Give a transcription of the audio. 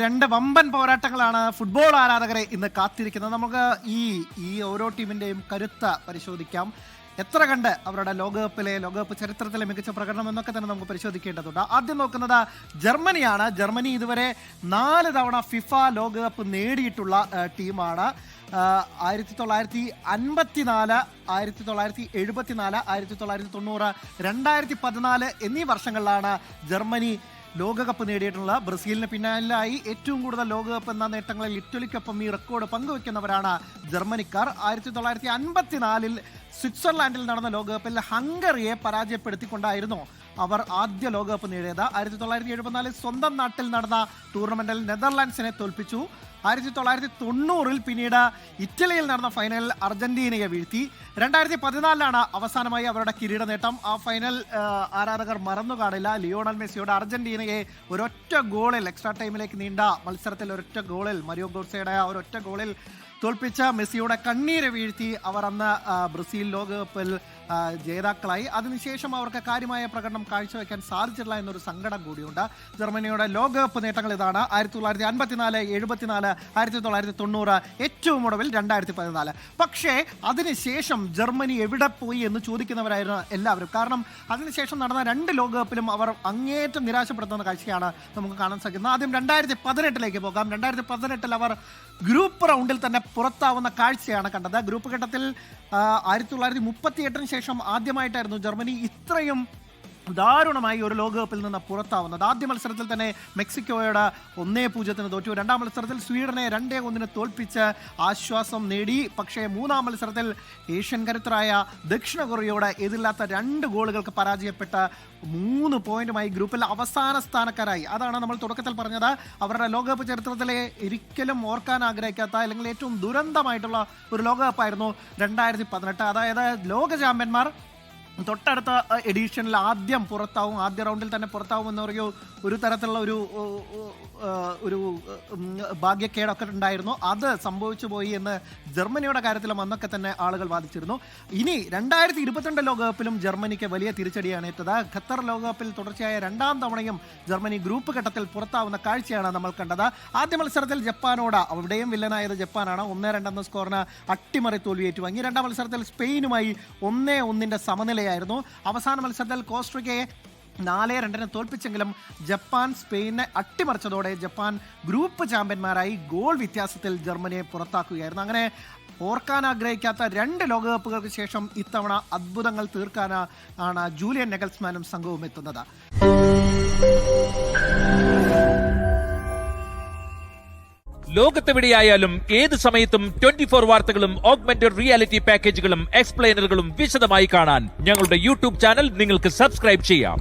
രണ്ട് വമ്പൻ പോരാട്ടങ്ങളാണ് ഫുട്ബോൾ ആരാധകരെ ഇന്ന് കാത്തിരിക്കുന്നത്. നമുക്ക് ഈ ഓരോ ടീമിന്റെയും കരുത്ത് പരിശോധിക്കാം. എത്ര കണ്ട് അവരുടെ ലോകകപ്പ് ചരിത്രത്തിലെ മികച്ച പ്രകടനം എന്നൊക്കെ തന്നെ നമുക്ക് പരിശോധിക്കേണ്ടതുണ്ട്. ആദ്യം നോക്കുന്നത് ജർമ്മനിയാണ്. ജർമ്മനി ഇതുവരെ 4 തവണ ഫിഫ ലോകകപ്പ് നേടിയിട്ടുള്ള ടീമാണ്. 1954, 1974, 1990, 2014 എന്നീ വർഷങ്ങളിലാണ് ജർമ്മനി ലോകകപ്പ് നേടിയിട്ടുള്ളത്. ബ്രസീലിന് പിന്നാലായി ഏറ്റവും കൂടുതൽ ലോകകപ്പ് എന്ന നേട്ടങ്ങളിൽ ഇറ്റലിക്കൊപ്പം ഈ റെക്കോർഡ് പങ്കുവെക്കുന്നവരാണ് ജർമ്മനിക്കാർ. 1954 സ്വിറ്റ്സർലാൻഡിൽ നടന്ന ലോകകപ്പിൽ ഹംഗറിയെ പരാജയപ്പെടുത്തിക്കൊണ്ടായിരുന്നു അവർ ആദ്യ ലോകകപ്പ് നേടിയത്. 1974 സ്വന്തം നാട്ടിൽ നടന്ന ടൂർണമെന്റിൽ നെതർലാൻഡ്സിനെ തോൽപ്പിച്ചു. 1990 പിന്നീട് ഇറ്റലിയിൽ നടന്ന ഫൈനലിൽ അർജന്റീനയെ വീഴ്ത്തി. 2014 അവസാനമായി അവരുടെ കിരീട നേട്ടം. ആ ഫൈനൽ ആരാധകർ മറന്നു കാണില്ല. ലിയോണൽ മെസ്സിയുടെ അർജന്റീനയെ ഒരൊറ്റ ഗോളിൽ, എക്സ്ട്രാ ടൈമിലേക്ക് നീണ്ട മത്സരത്തിൽ ഒരൊറ്റ ഗോളിൽ, മരിയോ ഗോട്സയുടെ ഒരൊറ്റ ഗോളിൽ തോൽപ്പിച്ച മെസ്സിയുടെ കണ്ണീര് വീഴ്ത്തി അവർ അന്ന് ബ്രസീൽ ലോകകപ്പിൽ ജേതാക്കളായി. അതിനുശേഷം അവർക്ക് കാര്യമായ പ്രകടനം കാഴ്ചവെക്കാൻ സാധിച്ചില്ല എന്നൊരു സങ്കടം കൂടിയുണ്ട്. ജർമ്മനിയുടെ ലോകകപ്പ് നേട്ടങ്ങൾ ഇതാണ്: 1954, 74, 1990, ഏറ്റവും ഒടുവിൽ 2014. പക്ഷേ അതിനുശേഷം ജർമ്മനി എവിടെ പോയി എന്ന് ചോദിക്കുന്നവരായിരുന്നു എല്ലാവരും. കാരണം അതിനുശേഷം നടന്ന 2 ലോകകപ്പിലും അവർ അങ്ങേയറ്റം നിരാശപ്പെടുത്തുന്ന കാഴ്ചയാണ് നമുക്ക് കാണാൻ സാധിക്കുന്നത്. ആദ്യം 2018 പോകാം. 2018 അവർ ഗ്രൂപ്പ് റൗണ്ടിൽ തന്നെ പുറത്താവുന്ന കാഴ്ചയാണ് കണ്ടത്. ഗ്രൂപ്പ് ഘട്ടത്തിൽ 1938 ശേഷം ആദ്യമായിട്ടായിരുന്നു ജർമ്മനി ഇത്രയും ദാരുണമായി ഒരു ലോകകപ്പിൽ നിന്ന് പുറത്താവുന്നത്. ആദ്യ മത്സരത്തിൽ തന്നെ മെക്സിക്കോയോട് 1-0 തോറ്റു. 2ാം മത്സരത്തിൽ സ്വീഡനെ 2-1 തോൽപ്പിച്ച് ആശ്വാസം നേടി. പക്ഷേ 3ാം മത്സരത്തിൽ ഏഷ്യൻ കരുത്തരായ ദക്ഷിണ കൊറിയയോട് എതിരില്ലാത്ത 2 ഗോളുകൾക്ക് പരാജയപ്പെട്ട് 3 പോയിന്റുമായി ഗ്രൂപ്പിൽ അവസാന സ്ഥാനക്കാരായി. അതാണ് നമ്മൾ തുടക്കത്തിൽ പറഞ്ഞത്. അവരുടെ ലോകകപ്പ് ചരിത്രത്തിലെ ഒരിക്കലും ഓർക്കാൻ ആഗ്രഹിക്കാത്ത, അല്ലെങ്കിൽ ഏറ്റവും ദുരന്തമായിട്ടുള്ള ഒരു ലോകകപ്പായിരുന്നു 2018. അതായത് ലോക ചാമ്പ്യന്മാർ തൊട്ടടുത്ത എഡിഷനിൽ ആദ്യ റൗണ്ടിൽ തന്നെ പുറത്താവും എന്ന് പറയുക ഒരു തരത്തിലുള്ള ഒരു ഭാഗ്യക്കേടൊക്കെ ഉണ്ടായിരുന്നു. അത് സംഭവിച്ചു പോയി എന്ന് ജർമ്മനിയുടെ കാര്യത്തിലും അന്നൊക്കെ തന്നെ ആളുകൾ വാദിച്ചിരുന്നു. ഇനി 2022 ലോകകപ്പിലും ജർമ്മനിക്ക് വലിയ തിരിച്ചടിയാണ് ഏറ്റത്. ഖത്തർ ലോകകപ്പിൽ തുടർച്ചയായ 2ാം തവണയും ജർമ്മനി ഗ്രൂപ്പ് ഘട്ടത്തിൽ പുറത്താവുന്ന കാഴ്ചയാണ് നമ്മൾ കണ്ടത്. ആദ്യ മത്സരത്തിൽ ജപ്പാനോട്, അവിടെയും വില്ലനായത് ജപ്പാനാണ്, 1-2 എന്ന സ്കോറിന് അട്ടിമറി തോൽവി ഏറ്റുവാങ്ങി. 2ാം മത്സരത്തിൽ സ്പെയിനുമായി 1-1 സമനിലയായിരുന്നു. അവസാന മത്സരത്തിൽ കോസ്റ്ററിക്കയെ 4-2 തോൽപ്പിച്ചെങ്കിലും ജപ്പാൻ സ്പെയിനെ അട്ടിമറിച്ചതോടെ ജപ്പാൻ ഗ്രൂപ്പ് ചാമ്പ്യന്മാരായി ഗോൾ വ്യത്യാസത്തിൽ ജർമ്മനിയെ പുറത്താക്കുകയായിരുന്നു. അങ്ങനെ ഓർക്കാൻ ആഗ്രഹിക്കാത്ത 2 ലോകകപ്പുകൾക്ക് ശേഷം ഇത്തവണ അത്ഭുതങ്ങൾ തീർക്കാനാണ് ജൂലിയൻ നെഗൽസ്മാനും സംഘവും എത്തുന്നത്. ലോകത്തെവിടെയായാലും ഏത് സമയത്തും 24 വാർത്തകളും ഓഗ്മെന്റഡ് റിയാലിറ്റി പാക്കേജുകളും എക്സ്പ്ലെയിനറുകളും വിശദമായി കാണാൻ ഞങ്ങളുടെ യൂട്യൂബ് ചാനൽ നിങ്ങൾക്ക് സബ്സ്ക്രൈബ് ചെയ്യാം.